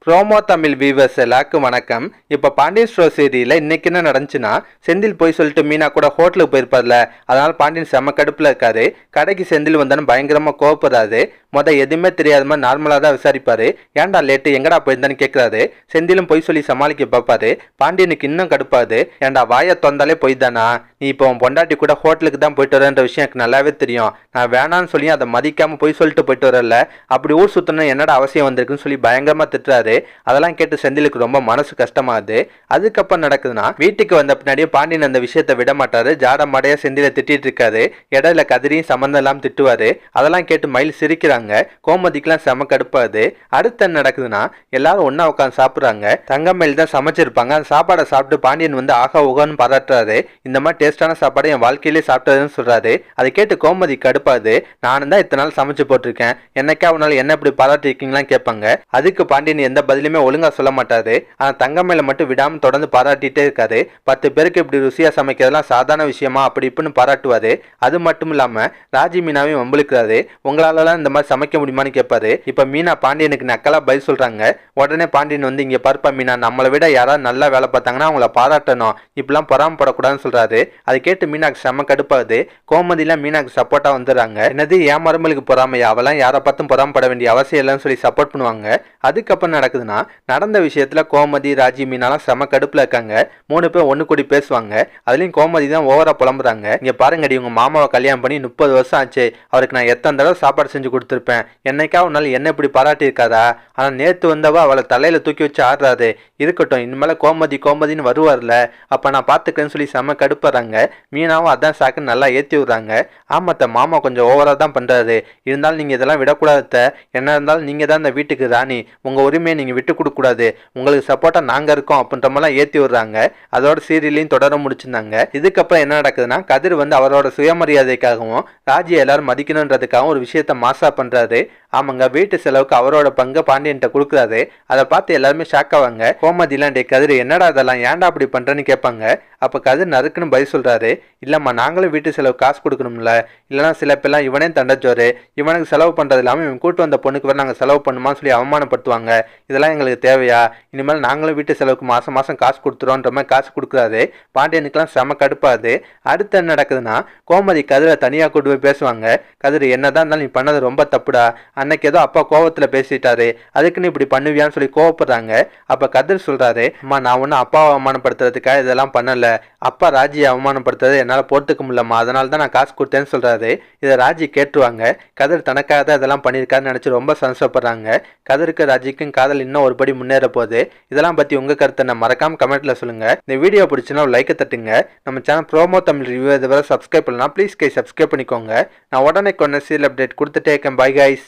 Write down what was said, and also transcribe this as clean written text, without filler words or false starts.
Promo Tamil viewers எல்லாருக்கும் வணக்கம். இப்போ பாண்டியன் ஸ்டோர் சீரியலில் இன்னைக்கு என்ன நடந்துச்சுன்னா, செந்தில் போய் சொல்லிட்டு மீனா கூட ஹோட்டலுக்கு போயிருப்பார்ல, அதனால பாண்டியன் செம்ம கடுப்பில் இருக்காரு. கடைக்கு செந்தில் வந்தாலும் பயங்கரமாக கோவப்படுறாரு. எதுவுமே தெரியாத மாதிரி நார்மலாக தான் விசாரிப்பாரு. ஏன்டா லேட்டு, எங்கடா போயிருந்தான்னு கேட்குறாரு. செந்திலும் போய் சொல்லி சமாளிக்க பார்ப்பாரு. பாண்டியனுக்கு இன்னும் கடுப்பாது. ஏன்டா வாயை தொந்தாலே போய் தானா, நீ இப்போ உன் பொண்டாட்டி கூட ஹோட்டலுக்கு தான் போயிட்டு வரன்ற விஷயம் எனக்கு நல்லாவே தெரியும். நான் வேணான்னு சொல்லி அதை மதிக்காமல் போய் சொல்லிட்டு போயிட்டு வரல, அப்படி ஊர் சுற்றணும் என்னடா அவசியம் வந்திருக்குன்னு சொல்லி பயங்கரமாக திட்டுறாரு. அதெல்லாம் கேட்டு செந்திலுக்கு ரொம்ப மனசு கஷ்டமாகுது. அதுக்கப்புறம் நடக்குதுன்னா, வீட்டுக்கு வந்த பின்னாடியே பாண்டியன் அந்த விஷயத்தை விட மாட்டாரு. ஜாட மாடையா செந்தில திட்டிட்டு இருக்காரு. இடையில கதிரியும் சம்பந்தம் எல்லாம் திட்டுவாரு. அதெல்லாம் கேட்டு மயில் சிரிக்கிறாங்க. கோமதிக்கெல்லாம் செம கடுப்பாது. அடுத்து என்ன நடக்குதுன்னா, எல்லாரும் ஒன்னா உட்காந்து சாப்பிடுறாங்க. தங்கமயில் தான் சமைச்சிருப்பாங்க. அந்த சாப்பாடை சாப்பிட்டு பாண்டியன் ஆகா உகான்னு பாராட்டுறாரு. இந்த மாதிரி டேஸ்டான சாப்பாடை என் வாழ்க்கையிலே சாப்பிட்டதுன்னு சொல்றாரு. அதை கேட்டு கோமதி கடுப்பாது. நானும் தான் இத்தனை நாள் சமைச்சு போட்டிருக்கேன், என்னைக்கா அவனால என்ன இப்படி பாராட்டிருக்கீங்களான்னு கேட்பாங்க. அதுக்கு பாண்டியன் எந்த பதிலுமே ஒழுங்கா சொல்ல மாட்டாரு. ஆனா தங்கமயில மட்டும் விடாம தொடர்ந்து பாராட்டிட்டே இருக்காரு. 10 பேருக்கு இப்படி ருசியா சமைக்கிறதுலாம் சாதாரண விஷயமா அப்படி இப்படின்னு பாராட்டுவாரு. அது மட்டும் இல்லாம ராஜி மீனாவையும் வம்பிழுக்கிறாரு. உங்களாலலாம் இந்த மாதிரி சமைக்க முடியுமான்னு கேட்பாரு. இப்ப மீனா பாண்டியனுக்கு நக்கலா பதில் சொல்றாங்க. உடனே பாண்டியன் இங்க பார்ப்பா மீனா, நம்மளை விட யாராவது நல்லா வேலை பார்த்தாங்கன்னா அவங்கள பாராட்டணும், இப்பெல்லாம் பொறாமப்படக்கூடாதுன்னு சொல்றாரு. அதை கேட்டு மீனாக்கு செம்ம கடுப்பாகுது. கோமதிலாம் மீனாக்கு சப்போர்ட்டா வந்துடுறாங்க. என்னது என் மருமலுக்கு பொறாமையா, அவெல்லாம் யாரை பார்த்தும் பொறாமப்பட வேண்டிய அவசியம் இல்லைன்னு சொல்லி சப்போர்ட் பண்ணுவாங்க. அதுக்கப்புறம் நடக்குதுன்னா, நடந்த விஷயத்துல கோமதி ராஜி மீனாலாம் செம கடுப்புல இருக்காங்க. 3 பேர் ஒண்ணு கூடி பேசுவாங்க. அதுலயும் கோமதி தான் ஓவரா புலம்புறாங்க. இங்க பாருங்கடி, உங்க மாமாவை கல்யாணம் பண்ணி 30 வருஷம் ஆச்சு, அவருக்கு நான் எத்தனை தடவை சாப்பாடு செஞ்சு கொடுத்துருப்பேன், என்னைக்கா ஒரு நாள் என்ன இப்படி பாராட்டி இருக்காதா? ஆனா நேத்து வந்தவா அவளை தலையில தூக்கி வச்சு ஆடுறாரு. இருக்கட்டும், இனிமேல கோமதின்னு வருவார்ல, அப்ப நான் பாத்துக்கிறேன்னு சொல்லி செம கடுப்புறாங்க. மீனாவும் அதான் சாக்குன்னு நல்லா ஏத்தி விடுறாங்க. ஆமாத்த, மாமா கொஞ்சம் ஓவரா தான் பண்றாரு, இருந்தாலும் நீங்க இதெல்லாம் விடக்கூடாது. என்ன இருந்தாலும் நீங்க தான் இந்த வீட்டுக்கு ராணி, உங்க உரிமையை நீங்க விட்டு கொடுக்க கூடாது, உங்களுக்கு சப்போர்ட்டா நாங்க இருக்கோம் அப்படின்ற மாதிரிலாம் ஏத்தி விடுறாங்க. அதோட சீரியலையும் தொடர முடிச்சிருந்தாங்க. இதுக்கப்புறம் என்ன நடக்குதுன்னா, கதிர் அவரோட சுயமரியாதைக்காகவும் ராஜியை எல்லாரும் மதிக்கணுன்றதுக்காகவும் ஒரு விஷயத்த மாசா பண்றாரு. ஆமாங்க, வீட்டு செலவுக்கு அவரோட பங்கு பாண்டியன்ட்ட கொடுக்குறாரு. அதை பார்த்து எல்லாருமே ஷாக் ஆவாங்க. கோமதிலாம் டே கதிர், என்னடா அதெல்லாம், ஏன்டா அப்படி பண்றேன்னு கேட்பாங்க. அப்ப கதிர் நறுக்குன்னு பதில் சொல்றாரு. இல்லம்மா, நாங்களும் வீட்டு செலவு காசு கொடுக்கணும்ல, இல்லைன்னா சில பேர்லாம் இவனே தண்டச்சோரு, இவனுக்கு செலவு பண்றது இல்லாமல் இவன் கூட்டு வந்த பொண்ணுக்கு வேற நாங்கள் செலவு பண்ணுமான்னு சொல்லி அவமானப்படுத்துவாங்க. இதெல்லாம் எங்களுக்கு தேவையா? இனிமேல் நாங்களும் வீட்டு செலவுக்கு மாசம் மாசம் காசு கொடுத்துருவோன்ற மாதிரி காசு கொடுக்குறாரு. பாண்டியனுக்குலாம் செம கடுப்பாது. அடுத்து என்ன நடக்குதுன்னா, கோமதி கதிரை தனியா கூட்டு போய் பேசுவாங்க. கதிர், என்னதான் இருந்தாலும் நீ பண்ணது ரொம்ப தப்புடா, அன்னைக்கு ஏதோ அப்பா கோவத்துல பேசிட்டாரு, அதுக்குன்னு இப்படி பண்ணுவியான்னு சொல்லி கோவப்படுறாங்க. அப்ப கதிர் சொல்றாரு, அம்மா நான் ஒன்னும் அப்பாவை அவமானப்படுத்துறதுக்காக இதெல்லாம் பண்ணல, அப்பா ராஜியை அவமானப்படுத்துறது என்னால போட்டுக்க முடியலம்மா, அதனால தான் நான் காசு கொடுத்தேன்னு சொல்றாரு. இதை ராஜி கேட்டுருவாங்க. கதிர் தனக்காக தான் இதெல்லாம் பண்ணியிருக்காருன்னு நினைச்சு ரொம்ப சந்தோஷப்படுறாங்க. கதிருக்கு ராஜிக்கும் காதல் இன்னும் ஒரு படி முன்னேற போகுது. இதெல்லாம் பத்தி உங்க கருத்தை நான் மறக்காம கமெண்ட்ல சொல்லுங்க. இந்த வீடியோ பிடிச்சுன்னா ஒரு லைக்கை தட்டுங்க. நம்ம சேனல் ப்ரோமோ தமிழ் ரிவ்யூ இதுவரை சப்ஸ்கிரைப் பண்ணலாம், ப்ளீஸ் சப்ஸ்கிரைப் பண்ணிக்கோங்க. நான் உடனே கொண்டு சீரியல் அப்டேட் கொடுத்துட்டே இருக்கேன். Bye guys.